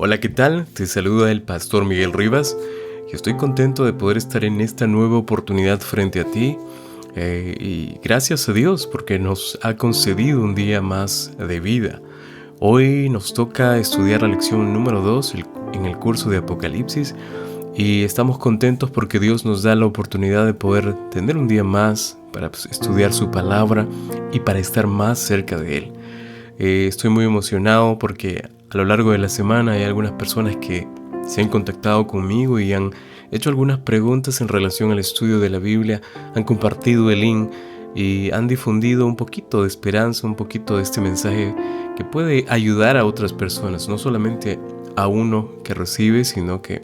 Hola, ¿qué tal? Te saluda el pastor Miguel Rivas y estoy contento de poder estar en esta nueva oportunidad frente a ti y gracias a Dios porque nos ha concedido un día más de vida. Hoy nos toca estudiar la lección número 2 en el curso de Apocalipsis y estamos contentos porque Dios nos da la oportunidad de poder tener un día más para estudiar su palabra y para estar más cerca de Él. Estoy muy emocionado porque a lo largo de la semana hay algunas personas que se han contactado conmigo y han hecho algunas preguntas en relación al estudio de la Biblia, han compartido el link y han difundido un poquito de esperanza, un poquito de este mensaje que puede ayudar a otras personas, no solamente a uno que recibe, sino que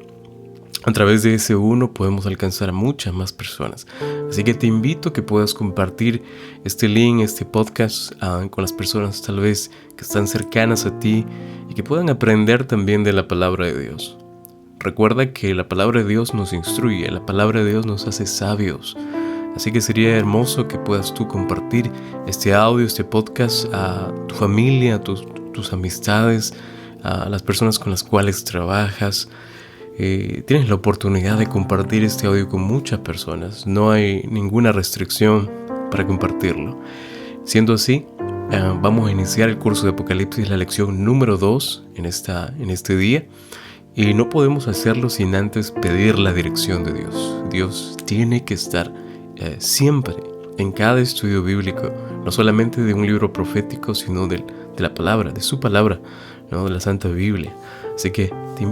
a través de ese uno podemos alcanzar a muchas más personas. Así que te invito a que puedas compartir este link, este podcast con las personas tal vez que están cercanas a ti y que puedan aprender también de la palabra de Dios. Recuerda que la palabra de Dios nos instruye, la palabra de Dios nos hace sabios. Así que sería hermoso que puedas tú compartir este audio, este podcast a tu familia, a tus amistades, a las personas con las cuales trabajas. Tienes la oportunidad de compartir este audio con muchas personas. No hay ninguna restricción para compartirlo. Siendo así, vamos a iniciar el curso de Apocalipsis, la lección número 2 en este día. Y no podemos hacerlo sin antes pedir la dirección de Dios. Dios tiene que estar siempre en cada estudio bíblico, no solamente de un libro profético, sino de la palabra, de su palabra, ¿no? De la Santa Biblia. Así que te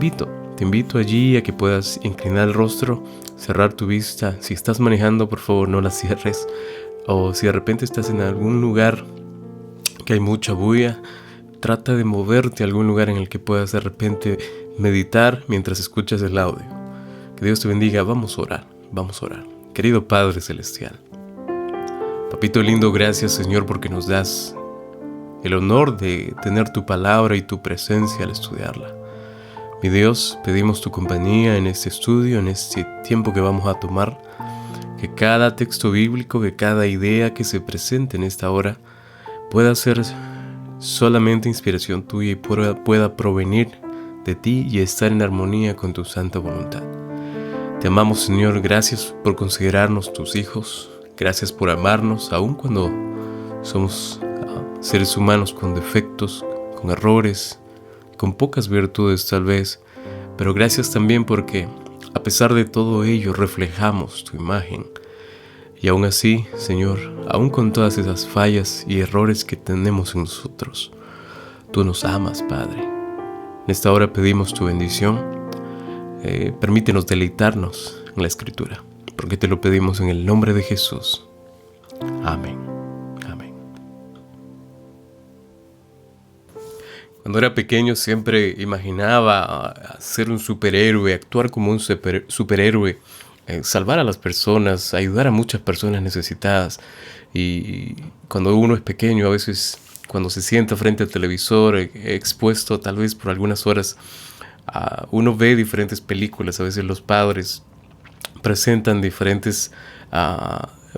invito allí a que puedas inclinar el rostro, cerrar tu vista. Si estás manejando, por favor, no la cierres. O si de repente estás en algún lugar que hay mucha bulla, trata de moverte a algún lugar en el que puedas de repente meditar mientras escuchas el audio. Que Dios te bendiga. Vamos a orar. Querido Padre Celestial, Papito lindo, gracias Señor porque nos das el honor de tener tu palabra y tu presencia al estudiarla. Mi Dios, pedimos tu compañía en este estudio, en este tiempo que vamos a tomar, que cada texto bíblico, que cada idea que se presente en esta hora pueda ser solamente inspiración tuya y pueda provenir de ti y estar en armonía con tu santa voluntad. Te amamos, Señor, gracias por considerarnos tus hijos, gracias por amarnos aun cuando somos seres humanos con defectos, con errores, con pocas virtudes tal vez, pero gracias también porque a pesar de todo ello reflejamos tu imagen. Y aún así, Señor, aún con todas esas fallas y errores que tenemos en nosotros, tú nos amas, Padre. En esta hora pedimos tu bendición. Permítenos deleitarnos en la Escritura, porque te lo pedimos en el nombre de Jesús. Amén. Amén. Cuando era pequeño siempre imaginaba ser un superhéroe, actuar como un superhéroe, salvar a las personas, ayudar a muchas personas necesitadas. Y cuando uno es pequeño, a veces cuando se sienta frente al televisor, expuesto tal vez por algunas horas, uno ve diferentes películas. A veces los padres presentan diferentes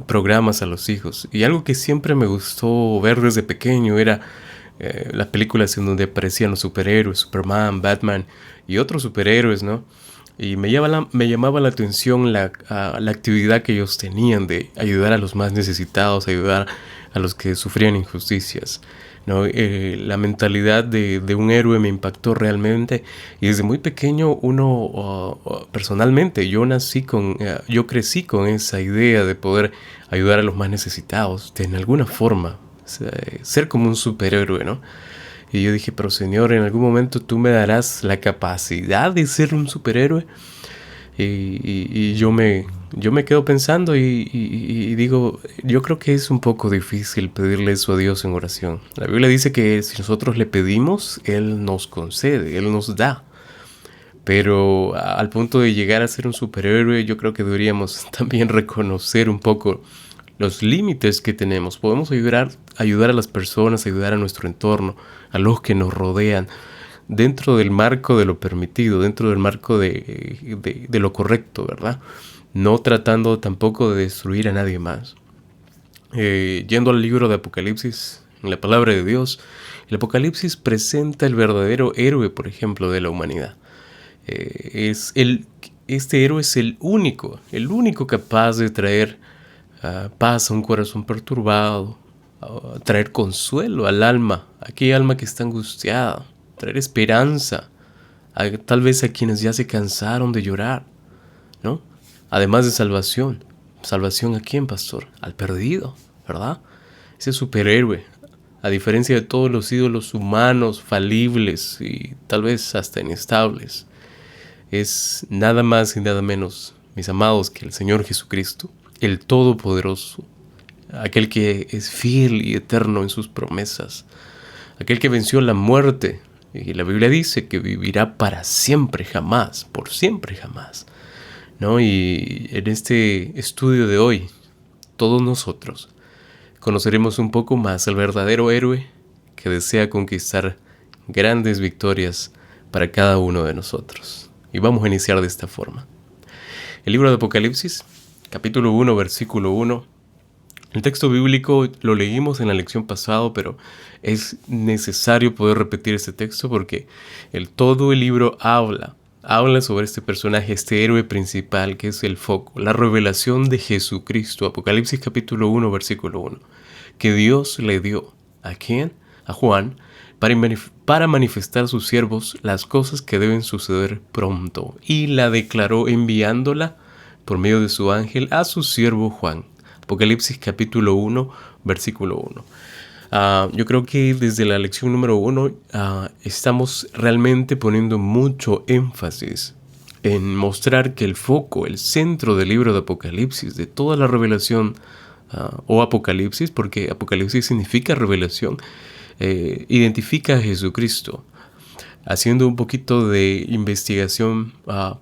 programas a los hijos. Y algo que siempre me gustó ver desde pequeño era las películas en donde aparecían los superhéroes, Superman, Batman y otros superhéroes, ¿no? Y me llamaba la atención la actividad que ellos tenían de ayudar a los más necesitados, ayudar a los que sufrían injusticias, ¿no? La mentalidad de un héroe me impactó realmente. Y desde muy pequeño personalmente, yo crecí con esa idea de poder ayudar a los más necesitados, de en alguna forma ser como un superhéroe, ¿no? Y yo dije, pero Señor, en algún momento tú me darás la capacidad de ser un superhéroe. Y yo me quedo pensando y digo, yo creo que es un poco difícil pedirle eso a Dios en oración. La Biblia dice que si nosotros le pedimos, Él nos concede, Él nos da. Pero al punto de llegar a ser un superhéroe, yo creo que deberíamos también reconocer un poco los límites que tenemos. Podemos ayudar a las personas, ayudar a nuestro entorno, a los que nos rodean, dentro del marco de lo permitido, dentro del marco de lo correcto, ¿verdad? No tratando tampoco de destruir a nadie más. Yendo al libro de Apocalipsis, en la palabra de Dios, el Apocalipsis presenta el verdadero héroe, por ejemplo, de la humanidad. Este héroe es el único capaz de traer paz a un corazón perturbado, traer consuelo al alma, aquella alma que está angustiada, traer esperanza, tal vez a quienes ya se cansaron de llorar, ¿no? Además de salvación. ¿Salvación a quién, pastor? Al perdido, ¿verdad? Ese superhéroe, a diferencia de todos los ídolos humanos, falibles y tal vez hasta inestables, es nada más y nada menos, mis amados, que el Señor Jesucristo, el Todopoderoso, aquel que es fiel y eterno en sus promesas, aquel que venció la muerte, y la Biblia dice que vivirá para siempre, jamás, por siempre, jamás, ¿no? Y en este estudio de hoy, todos nosotros conoceremos un poco más al verdadero héroe que desea conquistar grandes victorias para cada uno de nosotros. Y vamos a iniciar de esta forma. El libro de Apocalipsis, capítulo 1, versículo 1. El texto bíblico lo leímos en la lección pasada, pero es necesario poder repetir este texto porque todo el libro habla sobre este personaje, este héroe principal que es el foco, la revelación de Jesucristo. Apocalipsis capítulo 1, versículo 1. Que Dios le dio, ¿a quién? A Juan, para manifestar a sus siervos las cosas que deben suceder pronto, y la declaró enviándola por medio de su ángel a su siervo Juan. Apocalipsis capítulo 1, versículo 1. Yo creo que desde la lección número 1 estamos realmente poniendo mucho énfasis en mostrar que el foco, el centro del libro de Apocalipsis, de toda la revelación o Apocalipsis, porque Apocalipsis significa revelación, identifica a Jesucristo. Haciendo un poquito de investigación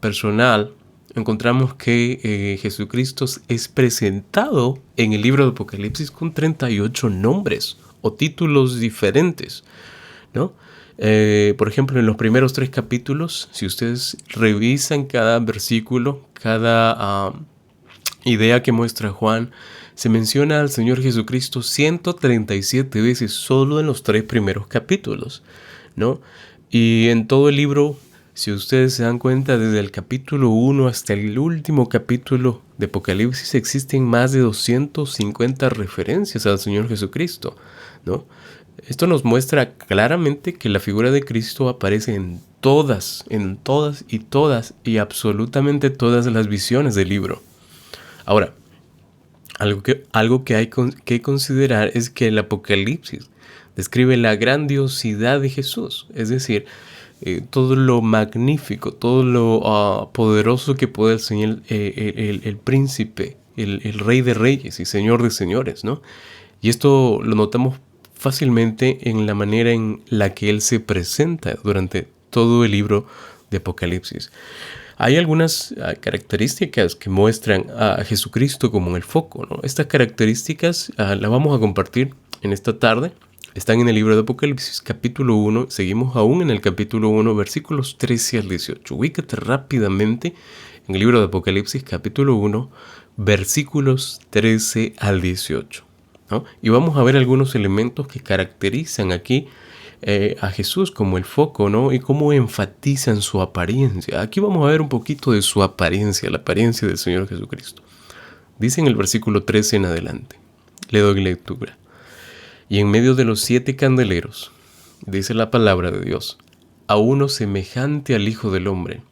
personal, encontramos que Jesucristo es presentado en el libro de Apocalipsis con 38 nombres o títulos diferentes, ¿no? Por ejemplo, en los primeros 3 capítulos, si ustedes revisan cada versículo, cada idea que muestra Juan, se menciona al Señor Jesucristo 137 veces solo en los 3 primeros capítulos, ¿no? Y en todo el libro, si ustedes se dan cuenta, desde el capítulo 1 hasta el último capítulo de Apocalipsis existen más de 250 referencias al Señor Jesucristo, ¿no? Esto nos muestra claramente que la figura de Cristo aparece en todas y absolutamente todas las visiones del libro. Ahora, algo que hay que considerar es que el Apocalipsis describe la grandiosidad de Jesús, es decir, todo lo magnífico, todo lo poderoso que puede enseñar el príncipe, el rey de reyes y señor de señores, ¿no? Y esto lo notamos fácilmente en la manera en la que él se presenta durante todo el libro de Apocalipsis. Hay algunas características que muestran a Jesucristo como el foco, ¿no? Estas características las vamos a compartir en esta tarde. Están en el libro de Apocalipsis, capítulo 1. Seguimos aún en el capítulo 1, versículos 13 al 18. Ubícate rápidamente en el libro de Apocalipsis, capítulo 1, versículos 13 al 18, ¿no? Y vamos a ver algunos elementos que caracterizan aquí a Jesús como el foco, ¿no? Y cómo enfatizan su apariencia. Aquí vamos a ver un poquito de su apariencia, la apariencia del Señor Jesucristo. Dice en el versículo 13 en adelante. Le doy lectura. Y en medio de los 7 candeleros, dice la palabra de Dios, a uno semejante al Hijo del Hombre,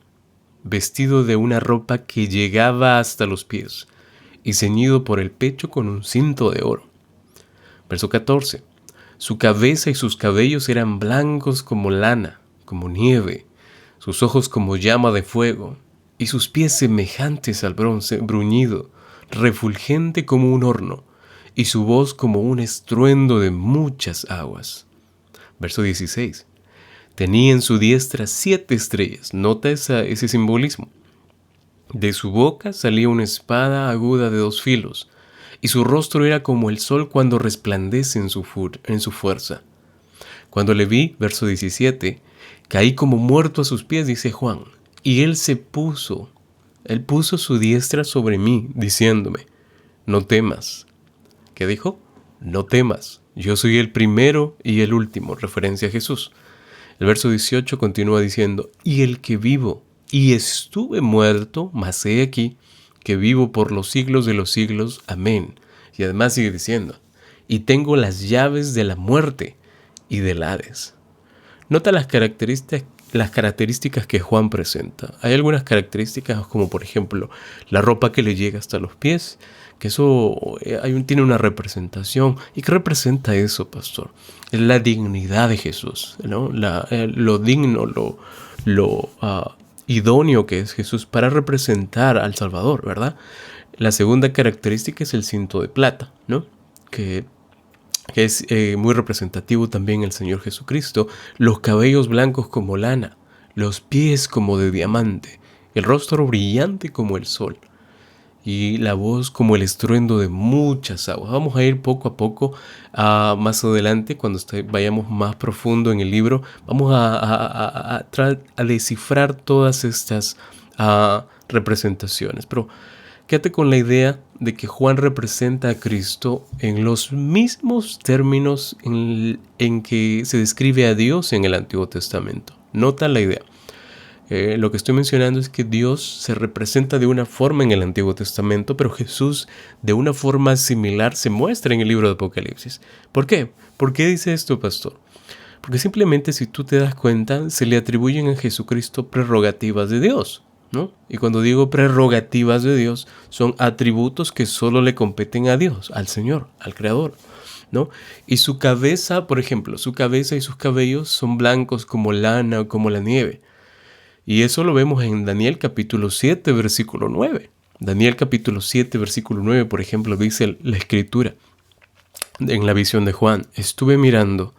vestido de una ropa que llegaba hasta los pies, y ceñido por el pecho con un cinto de oro. Verso 14. Su cabeza y sus cabellos eran blancos como lana, como nieve, sus ojos como llama de fuego, y sus pies semejantes al bronce bruñido, refulgente como un horno, y su voz como un estruendo de muchas aguas. Verso 16. Tenía en su diestra 7 estrellas. Nota ese simbolismo. De su boca salía una espada aguda de 2 filos, y su rostro era como el sol cuando resplandece en su fuerza. Cuando le vi, verso 17, caí como muerto a sus pies, dice Juan, y él puso su diestra sobre mí, diciéndome, no temas. ¿Qué dijo? No temas. Yo soy el primero y el último, referencia a Jesús. El verso 18 continúa diciendo, y el que vivo y estuve muerto, mas he aquí que vivo por los siglos de los siglos. Amén. Y además sigue diciendo, y tengo las llaves de la muerte y del Hades. Nota las características que Juan presenta. Hay algunas características como por ejemplo la ropa que le llega hasta los pies, que eso tiene una representación. ¿Y qué representa eso, pastor? Es la dignidad de Jesús, ¿no? Lo digno, lo idóneo que es Jesús para representar al Salvador, ¿verdad? La segunda característica es el cinto de plata, ¿no? Que es muy representativo también el Señor Jesucristo, los cabellos blancos como lana, los pies como de diamante, el rostro brillante como el sol y la voz como el estruendo de muchas aguas. Vamos a ir poco a poco, más adelante, cuando vayamos más profundo en el libro, vamos a descifrar todas estas representaciones, pero quédate con la idea de que Juan representa a Cristo en los mismos términos en que se describe a Dios en el Antiguo Testamento. Nota la idea. Lo que estoy mencionando es que Dios se representa de una forma en el Antiguo Testamento, pero Jesús de una forma similar se muestra en el libro de Apocalipsis. ¿Por qué? ¿Por qué dice esto, pastor? Porque simplemente, si tú te das cuenta, se le atribuyen a Jesucristo prerrogativas de Dios, ¿no? Y cuando digo prerrogativas de Dios, son atributos que solo le competen a Dios, al Señor, al Creador, ¿no? Y su cabeza, por ejemplo, su cabeza y sus cabellos son blancos como lana o como la nieve. Y eso lo vemos en Daniel capítulo 7, versículo 9. Daniel capítulo 7, versículo 9, por ejemplo, dice la Escritura, en la visión de Juan, estuve mirando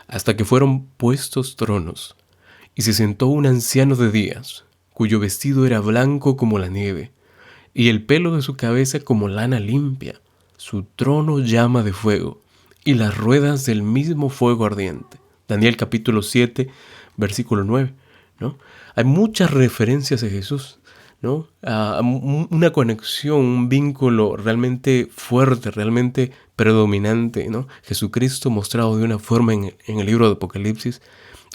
hasta que fueron puestos tronos, y se sentó un anciano de días, cuyo vestido era blanco como la nieve, y el pelo de su cabeza como lana limpia, su trono llama de fuego, y las ruedas del mismo fuego ardiente. Daniel capítulo 7, versículo 9, ¿no? Hay muchas referencias a Jesús, ¿no? Una conexión, un vínculo realmente fuerte, realmente predominante, ¿no? Jesucristo mostrado de una forma en el libro de Apocalipsis,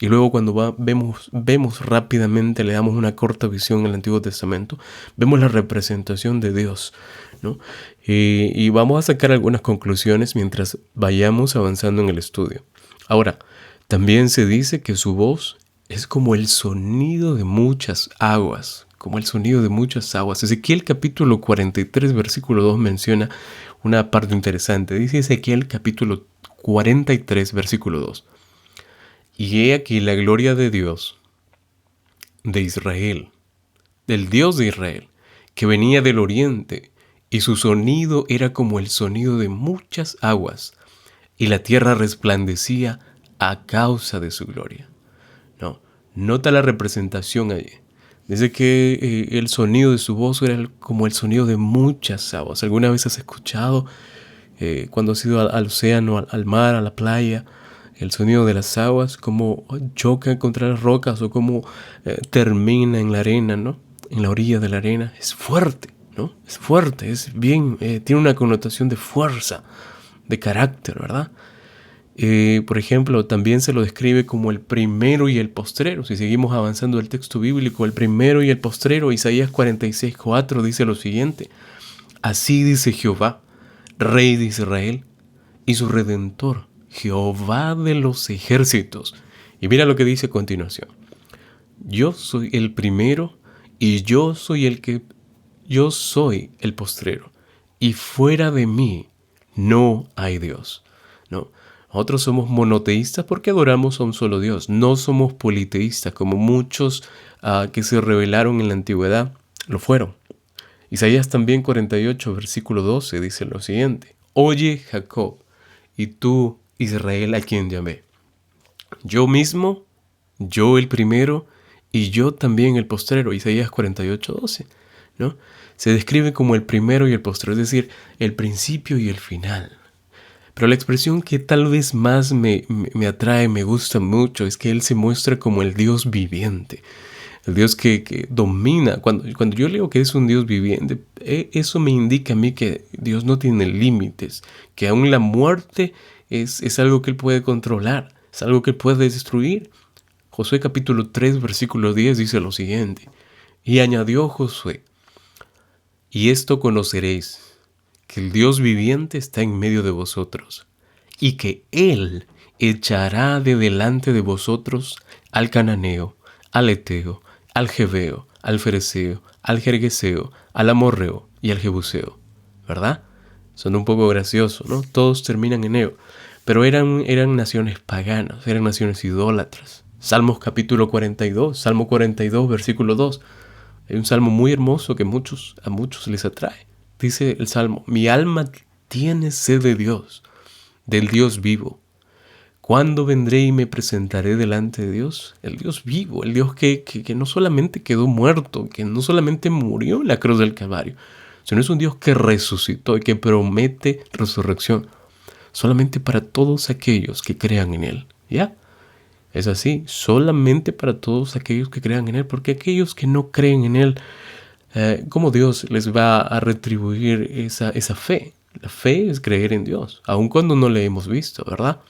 y luego cuando vemos rápidamente, le damos una corta visión en el Antiguo Testamento, vemos la representación de Dios, ¿no? Y vamos a sacar algunas conclusiones mientras vayamos avanzando en el estudio. Ahora, también se dice que su voz es como el sonido de muchas aguas, como el sonido de muchas aguas. Ezequiel capítulo 43, versículo 2 menciona una parte interesante. Dice Ezequiel capítulo 43, versículo 2. Y he aquí la gloria de Dios, de Israel, del Dios de Israel, que venía del oriente, y su sonido era como el sonido de muchas aguas, y la tierra resplandecía a causa de su gloria. No, nota la representación allí. Dice que el sonido de su voz era como el sonido de muchas aguas. ¿Alguna vez has escuchado cuando has ido al océano, al mar, a la playa, el sonido de las aguas, cómo chocan contra las rocas o cómo termina en la arena, ¿no? En la orilla de la arena? Es fuerte, ¿no? Es fuerte, es bien, tiene una connotación de fuerza, de carácter, ¿verdad? Por ejemplo, también se lo describe como el primero y el postrero. Si seguimos avanzando el texto bíblico, el primero y el postrero, Isaías 46:4 dice lo siguiente: así dice Jehová, Rey de Israel y su Redentor, Jehová de los ejércitos. Y mira lo que dice a continuación: yo soy el primero y yo soy el postrero, y fuera de mí no hay Dios. No. Nosotros somos monoteístas porque adoramos a un solo Dios. No somos politeístas como muchos que se rebelaron en la antigüedad lo fueron. Isaías también 48, versículo 12 dice lo siguiente: oye Jacob, y tú Israel, a quien llamé. Yo mismo, yo el primero, y yo también el postrero. Isaías 48, 12, ¿no? Se describe como el primero y el postrero, es decir, el principio y el final. Pero la expresión que tal vez más me atrae, me gusta mucho, es que Él se muestra como el Dios viviente. El Dios que domina. Cuando yo leo que es un Dios viviente, eso me indica a mí que Dios no tiene límites, que aún la muerte es algo que Él puede controlar, es algo que Él puede destruir. Josué capítulo 3, versículo 10 dice lo siguiente: y añadió Josué: y esto conoceréis, que el Dios viviente está en medio de vosotros, y que Él echará de delante de vosotros al cananeo, al eteo, al jebeo, al fereceo, al jergueseo, al amorreo y al jebuseo. ¿Verdad? Son un poco graciosos, ¿no? Todos terminan en eo, pero eran naciones paganas, eran naciones idólatras. Salmos capítulo 42, Salmo 42, versículo 2. Hay un salmo muy hermoso que a muchos les atrae. Dice el salmo: mi alma tiene sed de Dios, del Dios vivo. ¿Cuándo vendré y me presentaré delante de Dios? El Dios vivo, el Dios que no solamente quedó muerto, que no solamente murió en la cruz del Calvario, sino es un Dios que resucitó y que promete resurrección solamente para todos aquellos que crean en Él. ¿Ya? Es así, solamente para todos aquellos que crean en Él, porque aquellos que no creen en Él, ¿cómo Dios les va a retribuir esa fe? La fe es creer en Dios, aun cuando no le hemos visto, ¿verdad?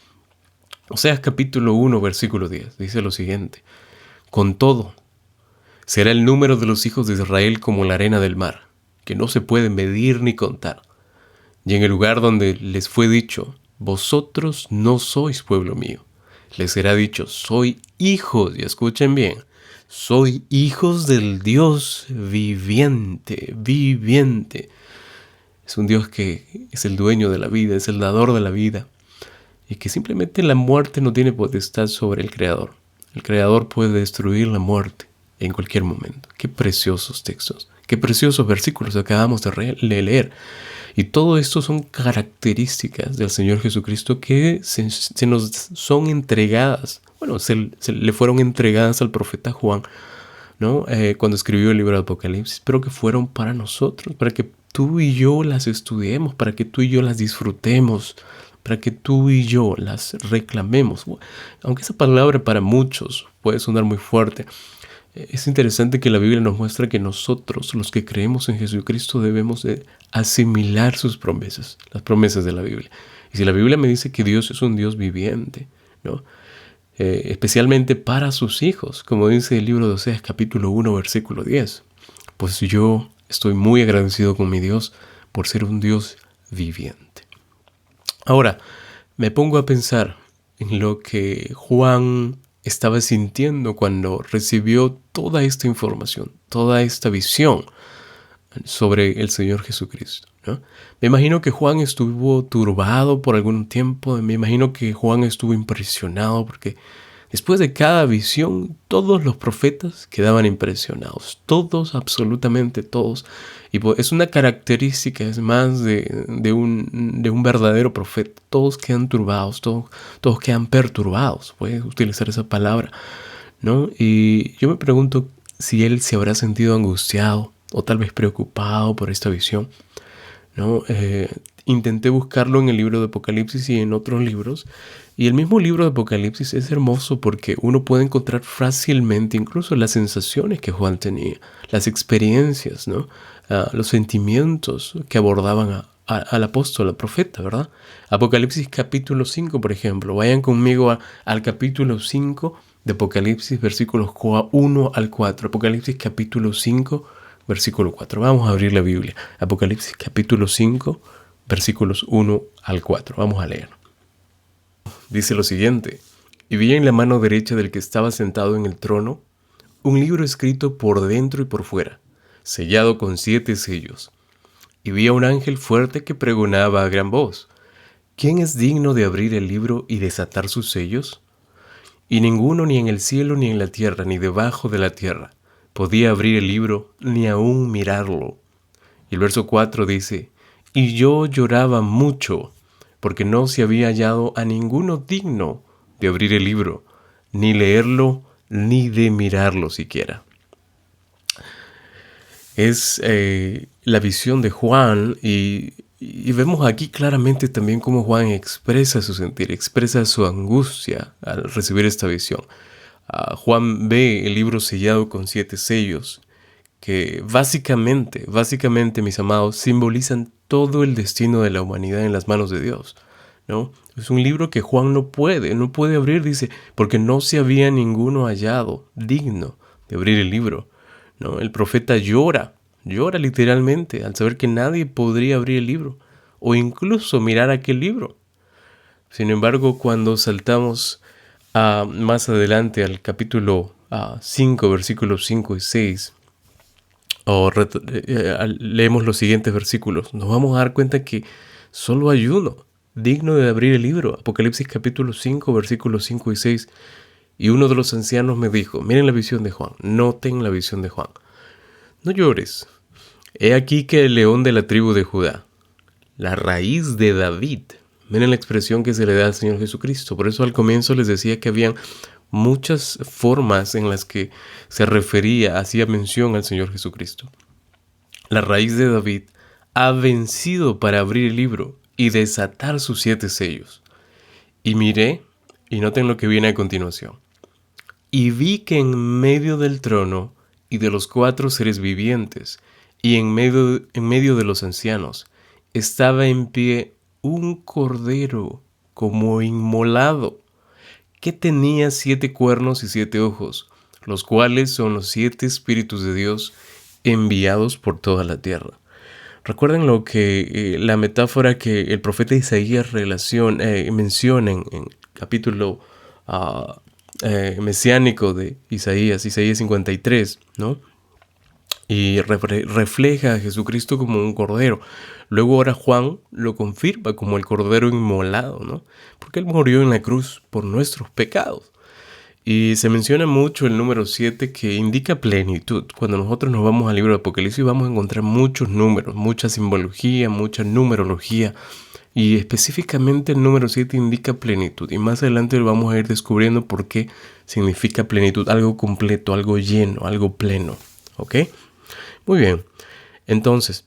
Oseas capítulo 1, versículo 10, dice lo siguiente: con todo, será el número de los hijos de Israel como la arena del mar, que no se puede medir ni contar. Y en el lugar donde les fue dicho: vosotros no sois pueblo mío, les será dicho: soy hijos, y escuchen bien, soy hijos del Dios viviente, viviente. Es un Dios que es el dueño de la vida, es el dador de la vida, y que simplemente la muerte no tiene potestad sobre el Creador. El Creador puede destruir la muerte en cualquier momento. Qué preciosos textos, qué preciosos versículos acabamos de leer. Y todo esto son características del Señor Jesucristo que se nos son entregadas. Bueno, se le fueron entregadas al profeta Juan, ¿no? Cuando escribió el libro de Apocalipsis, pero que fueron para nosotros, para que tú y yo las estudiemos, para que tú y yo las disfrutemos, para que tú y yo las reclamemos. Aunque esa palabra para muchos puede sonar muy fuerte, es interesante que la Biblia nos muestra que nosotros, los que creemos en Jesucristo, debemos de asimilar sus promesas, las promesas de la Biblia. Y si la Biblia me dice que Dios es un Dios viviente, ¿no? Especialmente para sus hijos, como dice el libro de Oseas capítulo 1, versículo 10, pues yo estoy muy agradecido con mi Dios por ser un Dios viviente. Ahora, me pongo a pensar en lo que Juan estaba sintiendo cuando recibió toda esta información, toda esta visión sobre el Señor Jesucristo, ¿no? Me imagino que Juan estuvo turbado por algún tiempo, me imagino que Juan estuvo impresionado porque después de cada visión todos los profetas quedaban impresionados, todos, absolutamente todos. Y pues es una característica, es más de un verdadero profeta. Todos quedan turbados, todos quedan perturbados, puedes utilizar esa palabra, ¿no? Y yo me pregunto si él se habrá sentido angustiado o tal vez preocupado por esta visión, ¿no? Intenté buscarlo en el libro de Apocalipsis y en otros libros, y el mismo libro de Apocalipsis es hermoso porque uno puede encontrar fácilmente incluso las sensaciones que Juan tenía, las experiencias, ¿no? Los sentimientos que abordaban al apóstol, al profeta, ¿verdad? Apocalipsis capítulo 5, por ejemplo. Vayan conmigo al capítulo 5 de Apocalipsis, versículos 1 al 4. Apocalipsis capítulo 5, versículo 4. Vamos a abrir la Biblia. Apocalipsis capítulo 5, versículos 1 al 4. Vamos a leer. Dice lo siguiente: y vi en la mano derecha del que estaba sentado en el trono un libro escrito por dentro y por fuera, sellado con 7 sellos. Y vi a un ángel fuerte que pregonaba a gran voz: ¿quién es digno de abrir el libro y desatar sus sellos? Y ninguno, ni en el cielo, ni en la tierra, ni debajo de la tierra, podía abrir el libro, ni aún mirarlo. Y el verso 4 dice: y yo lloraba mucho, porque no se había hallado a ninguno digno de abrir el libro, ni leerlo, ni de mirarlo siquiera. Es la visión de Juan y vemos aquí claramente también cómo Juan expresa su sentir, expresa su angustia al recibir esta visión. Juan ve el libro sellado con 7 sellos que básicamente, mis amados, simbolizan todo el destino de la humanidad en las manos de Dios, ¿no? Es un libro que Juan no puede abrir, dice, porque no se había ninguno hallado digno de abrir el libro, ¿no? El profeta llora literalmente al saber que nadie podría abrir el libro o incluso mirar aquel libro. Sin embargo, cuando saltamos más adelante al capítulo 5, versículos 5 y 6, leemos los siguientes versículos, nos vamos a dar cuenta que solo hay uno digno de abrir el libro. Apocalipsis capítulo 5, versículos 5 y 6. Y uno de los ancianos me dijo, miren la visión de Juan, noten la visión de Juan. No llores. He aquí que el león de la tribu de Judá, la raíz de David. Miren la expresión que se le da al Señor Jesucristo. Por eso al comienzo les decía que habían muchas formas en las que se refería, hacía mención al Señor Jesucristo. La raíz de David ha vencido para abrir el libro y desatar sus 7 sellos. Y miré, y noten lo que viene a continuación. Y vi que en medio del trono y de los 4 seres vivientes, y en medio de los ancianos, estaba en pie un cordero como inmolado, que tenía 7 cuernos y 7 ojos, los cuales son los 7 espíritus de Dios enviados por toda la tierra. Recuerden la metáfora que el profeta Isaías menciona en capítulo mesiánico de Isaías 53, ¿no? Y refleja a Jesucristo como un cordero. Luego ahora Juan lo confirma como el cordero inmolado, ¿no? Porque él murió en la cruz por nuestros pecados. Y se menciona mucho el número 7 que indica plenitud. Cuando nosotros nos vamos al libro de Apocalipsis vamos a encontrar muchos números, mucha simbología, mucha numerología. Y específicamente el número 7 indica plenitud. Y más adelante vamos a ir descubriendo por qué significa plenitud. Algo completo, algo lleno, algo pleno. ¿Ok? Muy bien. Entonces,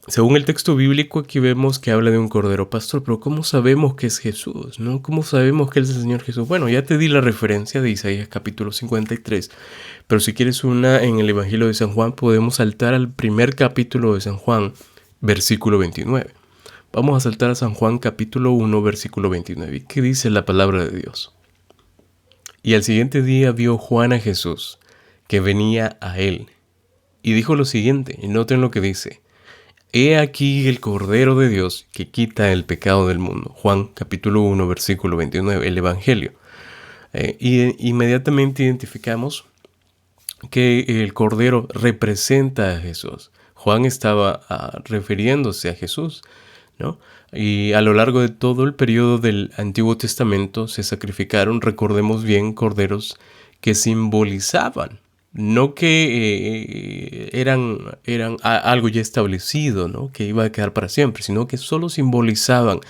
según el texto bíblico aquí vemos que habla de un cordero pastor, pero ¿cómo sabemos que es Jesús? ¿No? ¿Cómo sabemos que es el Señor Jesús? Bueno, ya te di la referencia de Isaías capítulo 53, pero si quieres una en el Evangelio de San Juan, podemos saltar al primer capítulo de San Juan, versículo 29. Vamos a saltar a San Juan capítulo 1, versículo 29. ¿Qué dice la palabra de Dios? Y al siguiente día vio Juan a Jesús, que venía a él, y dijo lo siguiente, y noten lo que dice. He aquí el Cordero de Dios que quita el pecado del mundo. Juan capítulo 1, versículo 29, el Evangelio. Y inmediatamente identificamos que el Cordero representa a Jesús. Juan estaba refiriéndose a Jesús, ¿no? Y a lo largo de todo el periodo del Antiguo Testamento se sacrificaron, recordemos bien, corderos que simbolizaban, no que eran algo ya establecido, ¿no? Que iba a quedar para siempre, sino que solo simbolizaban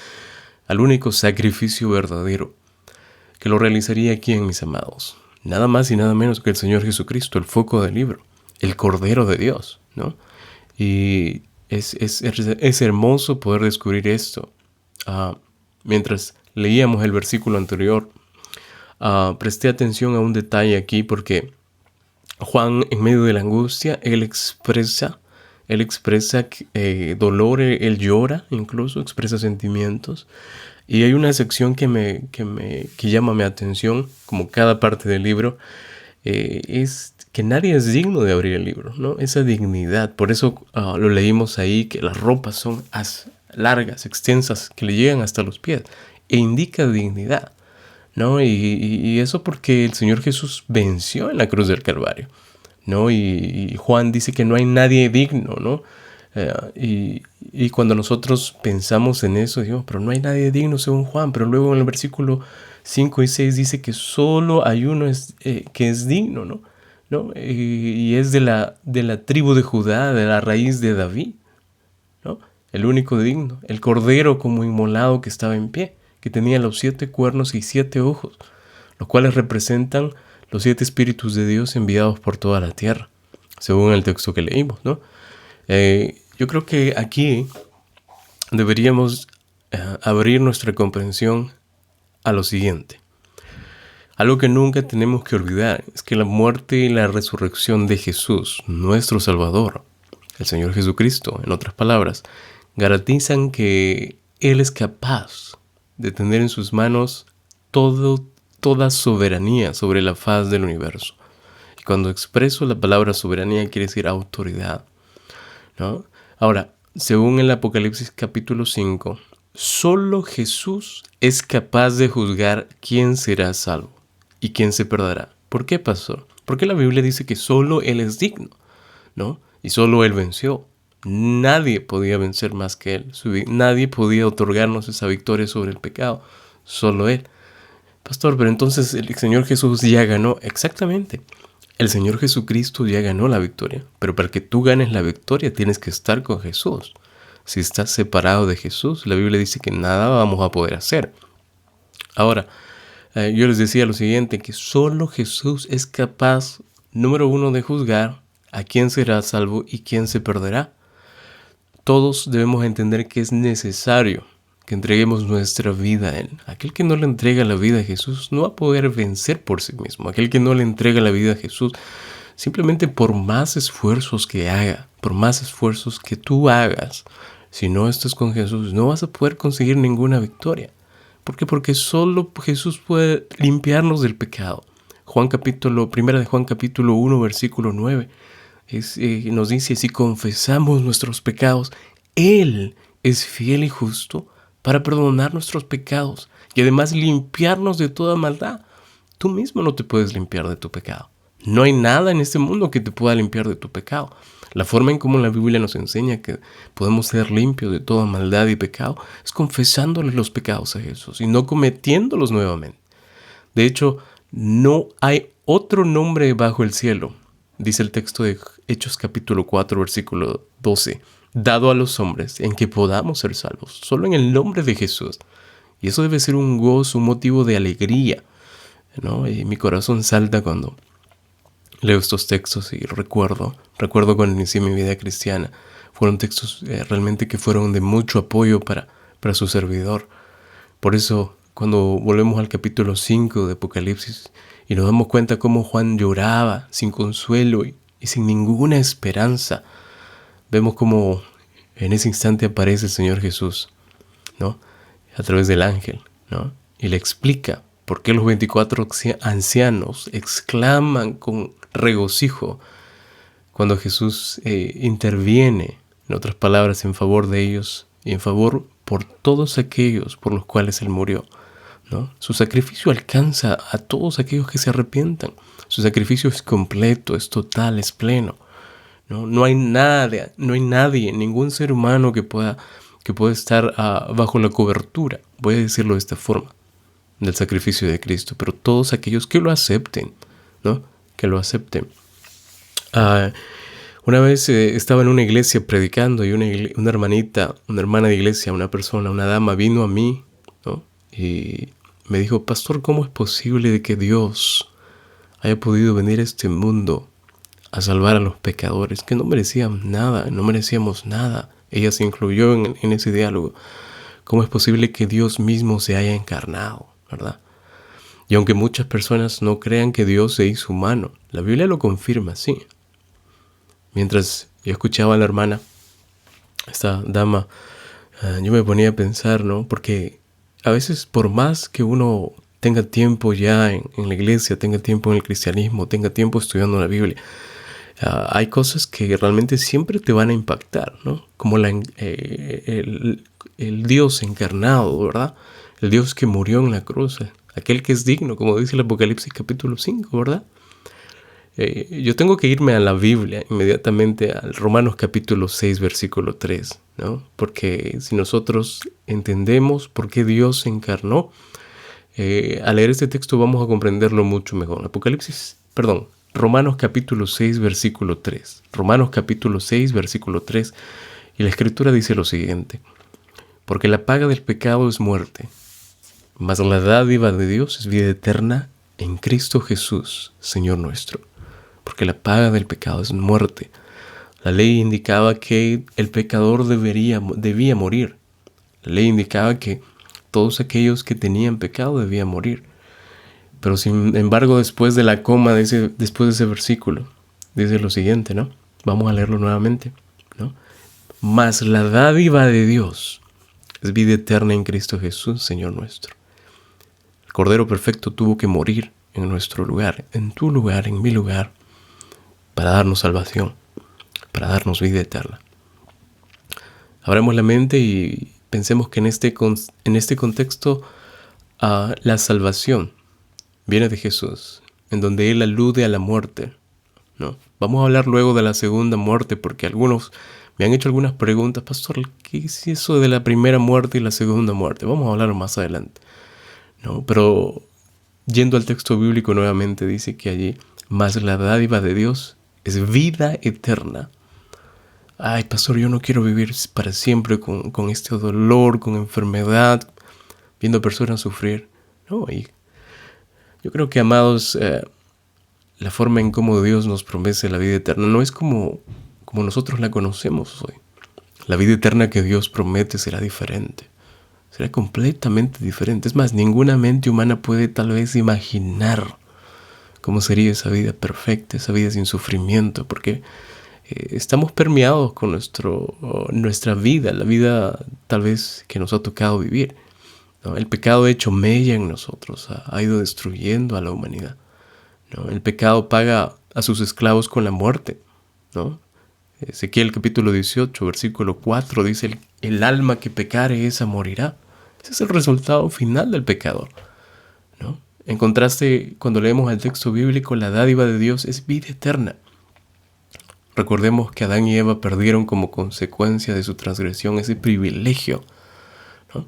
al único sacrificio verdadero, que lo realizaría ¿quién, mis amados? Nada más y nada menos que el Señor Jesucristo, el foco del libro, el Cordero de Dios, ¿no? Y es hermoso poder descubrir esto. Mientras leíamos el versículo anterior, presté atención a un detalle aquí porque Juan, en medio de la angustia, él expresa dolor, él llora, incluso expresa sentimientos. Y hay una sección que llama mi atención, como cada parte del libro, es que nadie es digno de abrir el libro, ¿no? Esa dignidad. Por eso lo leímos ahí, que las ropas son largas, extensas, que le llegan hasta los pies, e indica dignidad, ¿no? Y eso porque el Señor Jesús venció en la cruz del Calvario, ¿no? Y Juan dice que no hay nadie digno, ¿no? Y cuando nosotros pensamos en eso, decimos, pero no hay nadie digno según Juan. Pero luego en el versículo 5 y 6 dice que solo hay uno que es digno, ¿no? Y es de la tribu de Judá, de la raíz de David, ¿no? El único digno, el cordero como inmolado que estaba en pie, que tenía los 7 cuernos y 7 ojos, los cuales representan los 7 espíritus de Dios enviados por toda la tierra, según el texto que leímos, ¿no? Yo creo que aquí deberíamos abrir nuestra comprensión a lo siguiente. Algo que nunca tenemos que olvidar es que la muerte y la resurrección de Jesús, nuestro Salvador, el Señor Jesucristo, en otras palabras, garantizan que Él es capaz de tener en sus manos toda soberanía sobre la faz del universo. Y cuando expreso la palabra soberanía quiere decir autoridad, ¿no? Ahora, según el Apocalipsis capítulo 5, solo Jesús es capaz de juzgar quién será salvo y quién se perderá. ¿Por qué, pastor? Porque la Biblia dice que solo Él es digno, ¿no? Y solo Él venció. Nadie podía vencer más que Él. Nadie podía otorgarnos esa victoria sobre el pecado. Solo Él. Pastor, pero entonces el Señor Jesús ya ganó. Exactamente. El Señor Jesucristo ya ganó la victoria. Pero para que tú ganes la victoria tienes que estar con Jesús. Si estás separado de Jesús, la Biblia dice que nada vamos a poder hacer. Ahora, yo les decía lo siguiente, que solo Jesús es capaz, número uno, de juzgar a quién será salvo y quién se perderá. Todos debemos entender que es necesario que entreguemos nuestra vida a Él. Aquel que no le entrega la vida a Jesús no va a poder vencer por sí mismo. Aquel que no le entrega la vida a Jesús, simplemente por más esfuerzos que haga, por más esfuerzos que tú hagas, si no estás con Jesús, no vas a poder conseguir ninguna victoria. ¿Por qué? Porque solo Jesús puede limpiarnos del pecado. Primera de Juan capítulo 1, versículo 9, nos dice, si confesamos nuestros pecados, Él es fiel y justo para perdonar nuestros pecados y además limpiarnos de toda maldad. Tú mismo no te puedes limpiar de tu pecado. No hay nada en este mundo que te pueda limpiar de tu pecado. La forma en cómo la Biblia nos enseña que podemos ser limpios de toda maldad y pecado es confesándole los pecados a Jesús y no cometiéndolos nuevamente. De hecho, no hay otro nombre bajo el cielo, dice el texto de Hechos capítulo 4, versículo 12, dado a los hombres en que podamos ser salvos, solo en el nombre de Jesús. Y eso debe ser un gozo, un motivo de alegría, ¿no? Y mi corazón salta cuando leo estos textos y recuerdo cuando inicié mi vida cristiana. Fueron textos realmente que fueron de mucho apoyo para su servidor. Por eso, cuando volvemos al capítulo 5 de Apocalipsis y nos damos cuenta cómo Juan lloraba sin consuelo y sin ninguna esperanza, vemos cómo en ese instante aparece el Señor Jesús, ¿no? A través del ángel, ¿no? Y le explica por qué los 24 ancianos exclaman con regocijo cuando Jesús interviene, en otras palabras, en favor de ellos y en favor por todos aquellos por los cuales Él murió, ¿no? Su sacrificio alcanza a todos aquellos que se arrepientan. Su sacrificio es completo, es total, es pleno, ¿no? No hay nadie, ningún ser humano que pueda estar bajo la cobertura, voy a decirlo de esta forma, del sacrificio de Cristo, pero todos aquellos que lo acepten, ¿no? Que lo acepten. Una vez estaba en una iglesia predicando y una hermana de iglesia, una dama vino a mí, ¿no? Y me dijo, pastor, ¿cómo es posible de que Dios haya podido venir a este mundo a salvar a los pecadores que no merecíamos nada? Ella se incluyó en ese diálogo. ¿Cómo es posible que Dios mismo se haya encarnado, verdad? Y aunque muchas personas no crean que Dios se hizo humano, la Biblia lo confirma, sí. Mientras yo escuchaba a la hermana, esta dama, yo me ponía a pensar, ¿no? Porque a veces por más que uno tenga tiempo ya en la iglesia, tenga tiempo en el cristianismo, tenga tiempo estudiando la Biblia, hay cosas que realmente siempre te van a impactar, ¿no? Como el Dios encarnado, ¿verdad? El Dios que murió en la cruz, aquel que es digno, como dice el Apocalipsis capítulo 5, ¿verdad? Yo tengo que irme a la Biblia inmediatamente al Romanos capítulo 6, versículo 3, ¿no? Porque si nosotros entendemos por qué Dios se encarnó, al leer este texto vamos a comprenderlo mucho mejor. Romanos capítulo 6, versículo 3. Romanos capítulo 6, versículo 3. Y la Escritura dice lo siguiente: porque la paga del pecado es muerte, mas la dádiva de Dios es vida eterna en Cristo Jesús, Señor nuestro. Porque la paga del pecado es muerte. La ley indicaba que el pecador debía morir. La ley indicaba que todos aquellos que tenían pecado debían morir. Pero sin embargo, después de la coma, después de ese versículo, dice lo siguiente, ¿no? Vamos a leerlo nuevamente, ¿no? Mas la dádiva de Dios es vida eterna en Cristo Jesús, Señor nuestro. El Cordero Perfecto tuvo que morir en nuestro lugar, en tu lugar, en mi lugar, para darnos salvación, para darnos vida eterna. Abramos la mente y pensemos que en este contexto la salvación viene de Jesús, en donde Él alude a la muerte, ¿no? Vamos a hablar luego de la segunda muerte, porque algunos me han hecho algunas preguntas. Pastor, ¿qué es eso de la primera muerte y la segunda muerte? Vamos a hablar más adelante, ¿no? Pero yendo al texto bíblico nuevamente, dice que allí, más la dádiva de Dios es vida eterna. Ay, pastor, yo no quiero vivir para siempre con este dolor, con enfermedad, viendo personas sufrir. No, y yo creo que, amados, la forma en cómo Dios nos promete la vida eterna no es como nosotros la conocemos hoy. La vida eterna que Dios promete será diferente. Será completamente diferente. Es más, ninguna mente humana puede tal vez imaginar cómo sería esa vida perfecta, esa vida sin sufrimiento, porque estamos permeados con nuestra vida, la vida tal vez que nos ha tocado vivir, ¿no? El pecado ha hecho mella en nosotros, ha ido destruyendo a la humanidad, ¿no? El pecado paga a sus esclavos con la muerte, ¿no? Ezequiel capítulo 18, versículo 4 dice, el alma que pecare esa morirá. Ese es el resultado final del pecador, ¿no? En contraste, cuando leemos el texto bíblico, la dádiva de Dios es vida eterna. Recordemos que Adán y Eva perdieron como consecuencia de su transgresión ese privilegio, ¿no?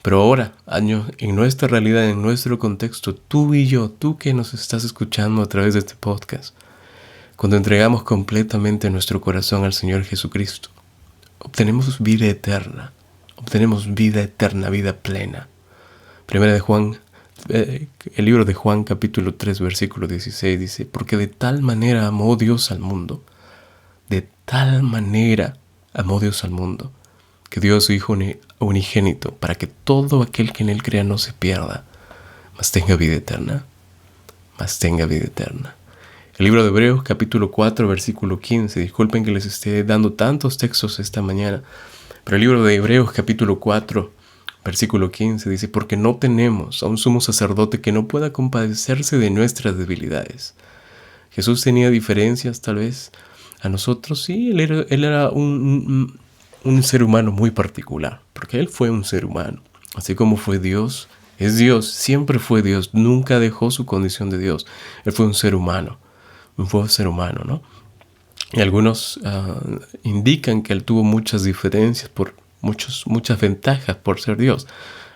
Pero ahora, en nuestra realidad, en nuestro contexto, tú y yo, tú que nos estás escuchando a través de este podcast, cuando entregamos completamente nuestro corazón al Señor Jesucristo, obtenemos vida eterna, vida plena. Primera de Juan, el libro de Juan capítulo 3, versículo 16 dice, porque de tal manera amó Dios al mundo, que dio a su Hijo unigénito, para que todo aquel que en Él crea no se pierda, mas tenga vida eterna. El libro de Hebreos capítulo 4, versículo 15, disculpen que les esté dando tantos textos esta mañana, pero el libro de Hebreos capítulo 4, versículo 15 dice, porque no tenemos a un sumo sacerdote que no pueda compadecerse de nuestras debilidades. Jesús tenía diferencias tal vez a nosotros, sí, él era un ser humano muy particular, porque Él fue un ser humano, así como fue Dios, es Dios, siempre fue Dios, nunca dejó su condición de Dios, Él fue un ser humano, ¿no? Y algunos indican que Él tuvo muchas diferencias, muchas ventajas por ser Dios,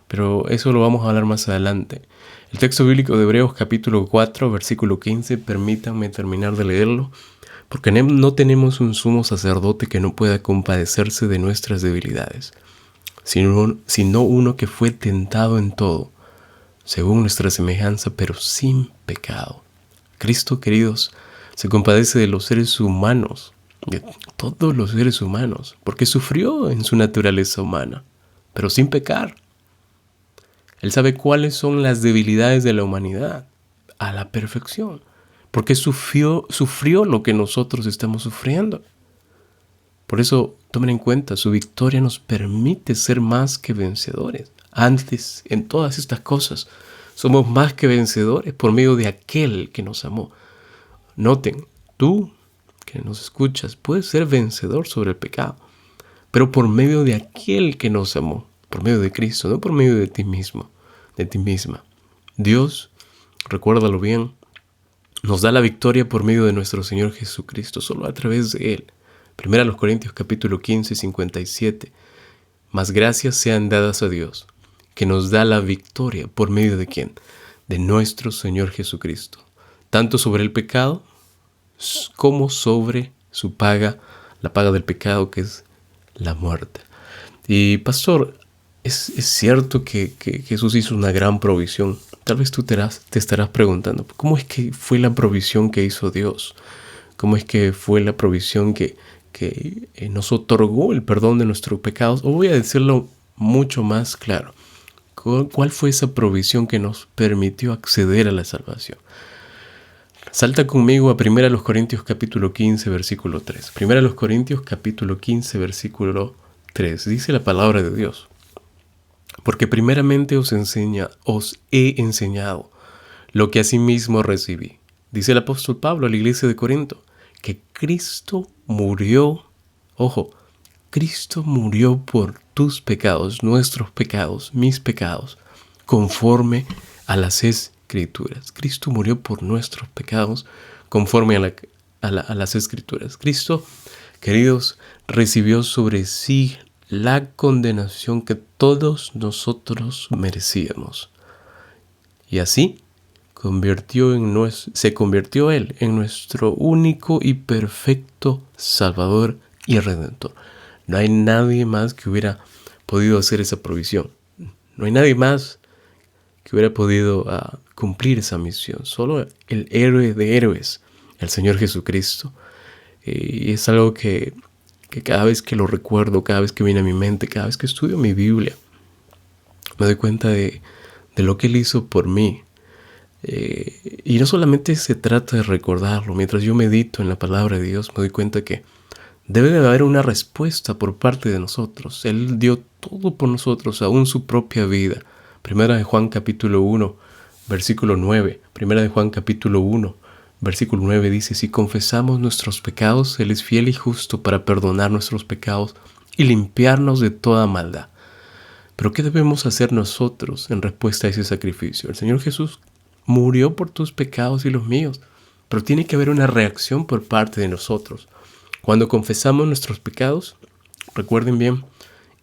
pero eso lo vamos a hablar más adelante. El texto bíblico de Hebreos capítulo 4, versículo 15, permítanme terminar de leerlo, porque no tenemos un sumo sacerdote que no pueda compadecerse de nuestras debilidades, sino uno que fue tentado en todo, según nuestra semejanza, pero sin pecado. Cristo, queridos, se compadece de los seres humanos, de todos los seres humanos, porque sufrió en su naturaleza humana, pero sin pecar. Él sabe cuáles son las debilidades de la humanidad a la perfección, porque sufrió lo que nosotros estamos sufriendo. Por eso, tomen en cuenta, su victoria nos permite ser más que vencedores. Antes, en todas estas cosas, somos más que vencedores por medio de aquel que nos amó. Noten, tú que nos escuchas, puedes ser vencedor sobre el pecado, pero por medio de aquel que nos amó, por medio de Cristo, no por medio de ti mismo, de ti misma. Dios, recuérdalo bien, nos da la victoria por medio de nuestro Señor Jesucristo, solo a través de Él. 1 Corintios capítulo 15, 57. Mas gracias sean dadas a Dios, que nos da la victoria por medio de ¿quién? De nuestro Señor Jesucristo. Tanto sobre el pecado, como sobre su paga, la paga del pecado, que es la muerte. Y pastor, es cierto que Jesús hizo una gran provisión. Tal vez tú te estarás preguntando, ¿cómo es que fue la provisión que hizo Dios? ¿Cómo es que fue la provisión que nos otorgó el perdón de nuestros pecados? O voy a decirlo mucho más claro. ¿Cuál fue esa provisión que nos permitió acceder a la salvación? Salta conmigo a 1 Corintios capítulo 15, versículo 3. 1 Corintios capítulo 15, versículo 3. Dice la palabra de Dios. Porque primeramente os he enseñado lo que asimismo recibí. Dice el apóstol Pablo a la iglesia de Corinto, que Cristo murió, ojo, Cristo murió por tus pecados, nuestros pecados, mis pecados, conforme a las Escrituras. Cristo murió por nuestros pecados, conforme a las Escrituras. Cristo, queridos, recibió sobre sí la condenación que todos nosotros merecíamos. Y así se convirtió Él en nuestro único y perfecto Salvador y Redentor. No hay nadie más que hubiera podido hacer esa provisión. No hay nadie más que hubiera podido cumplir esa misión. Solo el héroe de héroes, el Señor Jesucristo. Y es algo que cada vez que lo recuerdo, cada vez que viene a mi mente, cada vez que estudio mi Biblia, me doy cuenta de lo que Él hizo por mí. Y no solamente se trata de recordarlo. Mientras yo medito en la palabra de Dios, me doy cuenta que debe de haber una respuesta por parte de nosotros. Él dio todo por nosotros, aún su propia vida. Primera de Juan capítulo 1, versículo 9. Primera de Juan capítulo 1, versículo 9 dice: si confesamos nuestros pecados, Él es fiel y justo para perdonar nuestros pecados y limpiarnos de toda maldad. Pero ¿qué debemos hacer nosotros en respuesta a ese sacrificio? El Señor Jesús murió por tus pecados y los míos, pero tiene que haber una reacción por parte de nosotros. Cuando confesamos nuestros pecados, recuerden bien,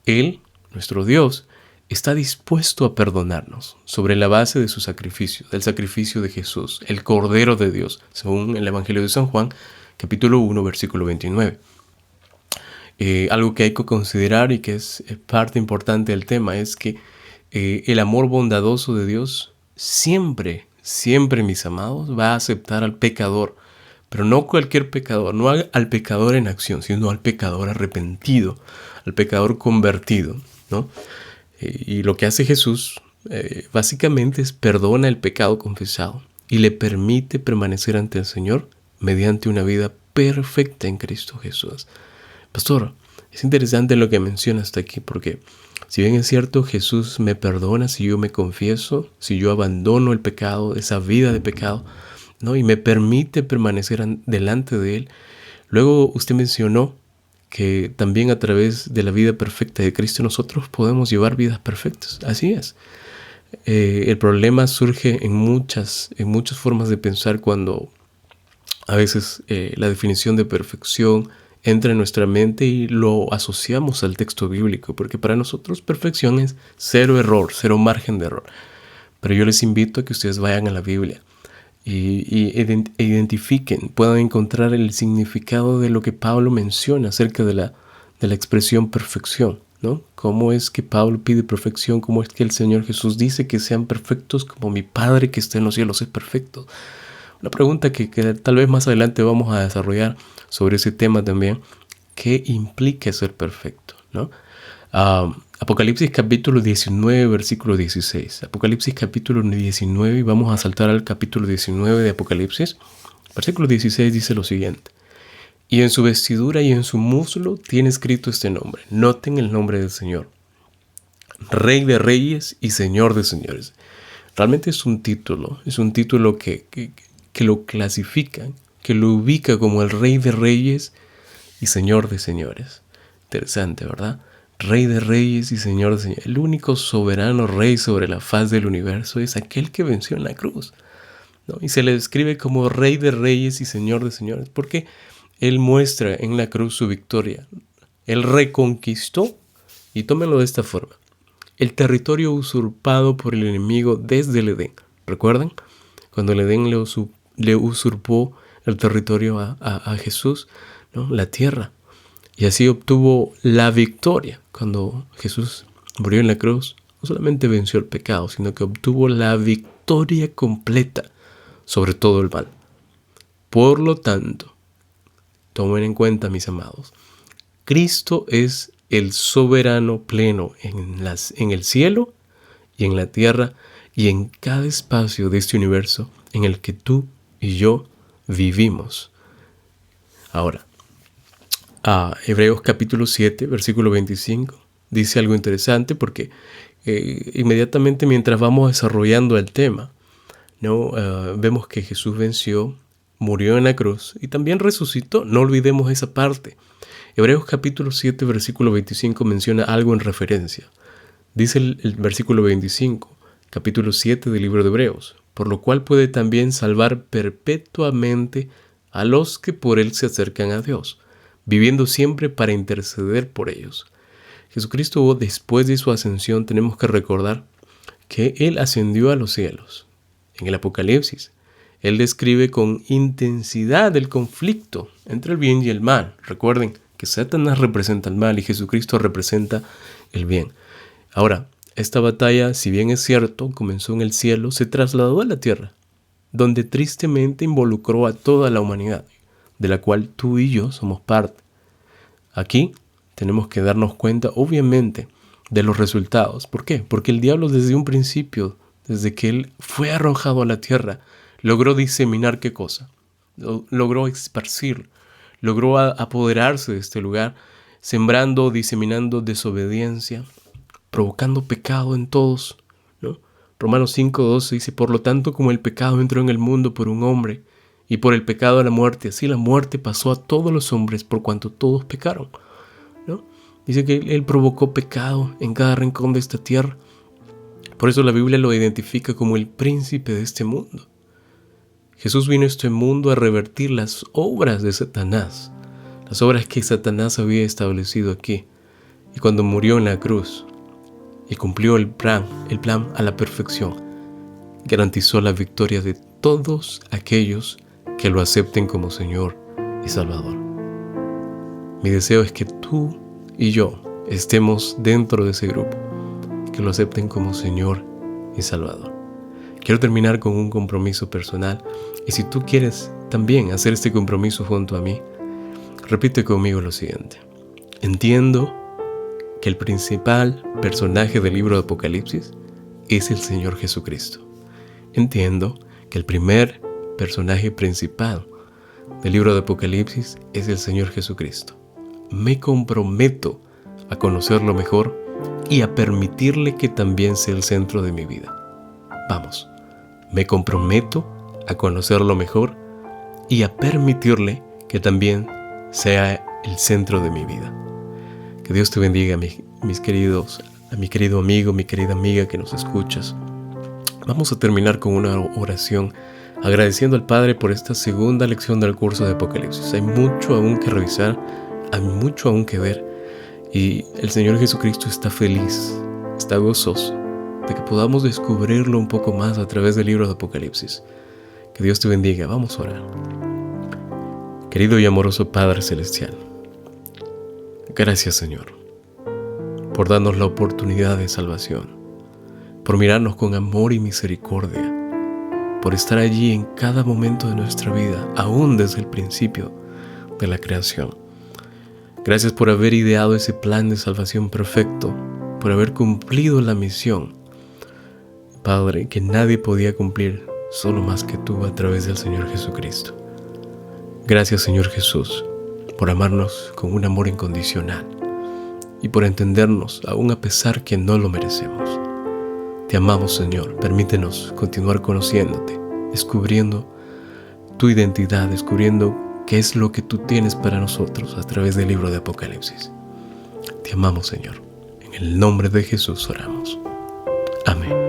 Él, nuestro Dios, está dispuesto a perdonarnos sobre la base de su sacrificio, del sacrificio de Jesús, el Cordero de Dios, según el Evangelio de San Juan, capítulo 1, versículo 29. Algo que hay que considerar y que es parte importante del tema es que el amor bondadoso de Dios siempre, mis amados, va a aceptar al pecador, pero no cualquier pecador, no al pecador en acción, sino al pecador arrepentido, al pecador convertido, ¿no? Y lo que hace Jesús básicamente es perdona el pecado confesado y le permite permanecer ante el Señor mediante una vida perfecta en Cristo Jesús. Pastor, es interesante lo que menciona hasta aquí, porque si bien es cierto, Jesús me perdona si yo me confieso, si yo abandono el pecado, esa vida de pecado, ¿no? Y me permite permanecer delante de Él. Luego usted mencionó que también a través de la vida perfecta de Cristo nosotros podemos llevar vidas perfectas. Así es. El problema surge en muchas formas de pensar cuando a veces la definición de perfección entra en nuestra mente y lo asociamos al texto bíblico, porque para nosotros perfección es cero error, cero margen de error. Pero yo les invito a que ustedes vayan a la Biblia y identifiquen, puedan encontrar el significado de lo que Pablo menciona acerca de la expresión perfección, ¿no? ¿Cómo es que Pablo pide perfección? ¿Cómo es que el Señor Jesús dice que sean perfectos como mi Padre que está en los cielos es perfecto? Una pregunta que tal vez más adelante vamos a desarrollar sobre ese tema también. ¿Qué implica ser perfecto, ¿no? Apocalipsis capítulo 19, versículo 16. Apocalipsis capítulo 19, y vamos a saltar al capítulo 19 de Apocalipsis. Versículo 16 dice lo siguiente: y en su vestidura y en su muslo tiene escrito este nombre. Noten el nombre del Señor: Rey de Reyes y Señor de Señores. Realmente es un título que lo clasifica, que lo ubica como el Rey de Reyes y Señor de Señores. Interesante, ¿verdad? Rey de Reyes y Señor de Señores. El único soberano Rey sobre la faz del universo es aquel que venció en la cruz, ¿no? Y se le describe como Rey de Reyes y Señor de Señores porque Él muestra en la cruz su victoria. Él reconquistó, y tómenlo de esta forma, el territorio usurpado por el enemigo desde el Edén. ¿Recuerdan? Cuando el Edén le usurpó el territorio a Jesús, ¿no? La tierra. Y así obtuvo la victoria. Cuando Jesús murió en la cruz, no solamente venció el pecado, sino que obtuvo la victoria completa sobre todo el mal. Por lo tanto, tomen en cuenta, mis amados, Cristo es el soberano pleno en el cielo y en la tierra y en cada espacio de este universo en el que tú y yo vivimos. Ahora, Hebreos capítulo 7, versículo 25, dice algo interesante porque inmediatamente mientras vamos desarrollando el tema, ¿no? Vemos que Jesús venció, murió en la cruz y también resucitó. No olvidemos esa parte. Hebreos capítulo 7, versículo 25 menciona algo en referencia. Dice el versículo 25, capítulo 7 del libro de Hebreos, por lo cual puede también salvar perpetuamente a los que por él se acercan a Dios, viviendo siempre para interceder por ellos. Jesucristo, después de su ascensión, tenemos que recordar que él ascendió a los cielos. En el Apocalipsis, él describe con intensidad el conflicto entre el bien y el mal. Recuerden que Satanás representa el mal y Jesucristo representa el bien. Ahora, esta batalla, si bien es cierto, comenzó en el cielo, se trasladó a la tierra, donde tristemente involucró a toda la humanidad, de la cual tú y yo somos parte. Aquí tenemos que darnos cuenta, obviamente, de los resultados. ¿Por qué? Porque el diablo desde un principio, desde que él fue arrojado a la tierra, logró diseminar ¿qué cosa? Logró esparcir, logró apoderarse de este lugar, sembrando, diseminando desobediencia, provocando pecado en todos, ¿no? Romanos 5:12 dice, por lo tanto, como el pecado entró en el mundo por un hombre, y por el pecado la muerte, así la muerte pasó a todos los hombres por cuanto todos pecaron, ¿no? Dice que él provocó pecado en cada rincón de esta tierra. Por eso la Biblia lo identifica como el príncipe de este mundo. Jesús vino a este mundo a revertir las obras de Satanás, las obras que Satanás había establecido aquí. Y cuando murió en la cruz y cumplió el plan a la perfección, garantizó la victoria de todos aquellos que lo acepten como Señor y Salvador. Mi deseo es que tú y yo estemos dentro de ese grupo, que lo acepten como Señor y Salvador. Quiero terminar con un compromiso personal, y si tú quieres también hacer este compromiso junto a mí, repite conmigo lo siguiente. Entiendo que el principal personaje del libro de Apocalipsis es el Señor Jesucristo. Entiendo que el primer personaje principal del libro de Apocalipsis es el Señor Jesucristo. Me comprometo a conocerlo mejor y a permitirle que también sea el centro de mi vida. Vamos, me comprometo a conocerlo mejor y a permitirle que también sea el centro de mi vida. Que Dios te bendiga, mis queridos, a mi querido amigo, mi querida amiga que nos escuchas. Vamos a terminar con una oración agradeciendo al Padre por esta segunda lección del curso de Apocalipsis. Hay mucho aún que revisar, hay mucho aún que ver, y el Señor Jesucristo está feliz, está gozoso de que podamos descubrirlo un poco más a través del libro de Apocalipsis. Que Dios te bendiga. Vamos a orar. Querido y amoroso Padre Celestial, gracias, Señor, por darnos la oportunidad de salvación, por mirarnos con amor y misericordia, por estar allí en cada momento de nuestra vida, aún desde el principio de la creación. Gracias por haber ideado ese plan de salvación perfecto, por haber cumplido la misión, Padre, que nadie podía cumplir, solo más que tú a través del Señor Jesucristo. Gracias, Señor Jesús, por amarnos con un amor incondicional y por entendernos aún a pesar que no lo merecemos. Te amamos, Señor. Permítenos continuar conociéndote, descubriendo tu identidad, descubriendo qué es lo que tú tienes para nosotros a través del libro de Apocalipsis. Te amamos, Señor. En el nombre de Jesús oramos. Amén.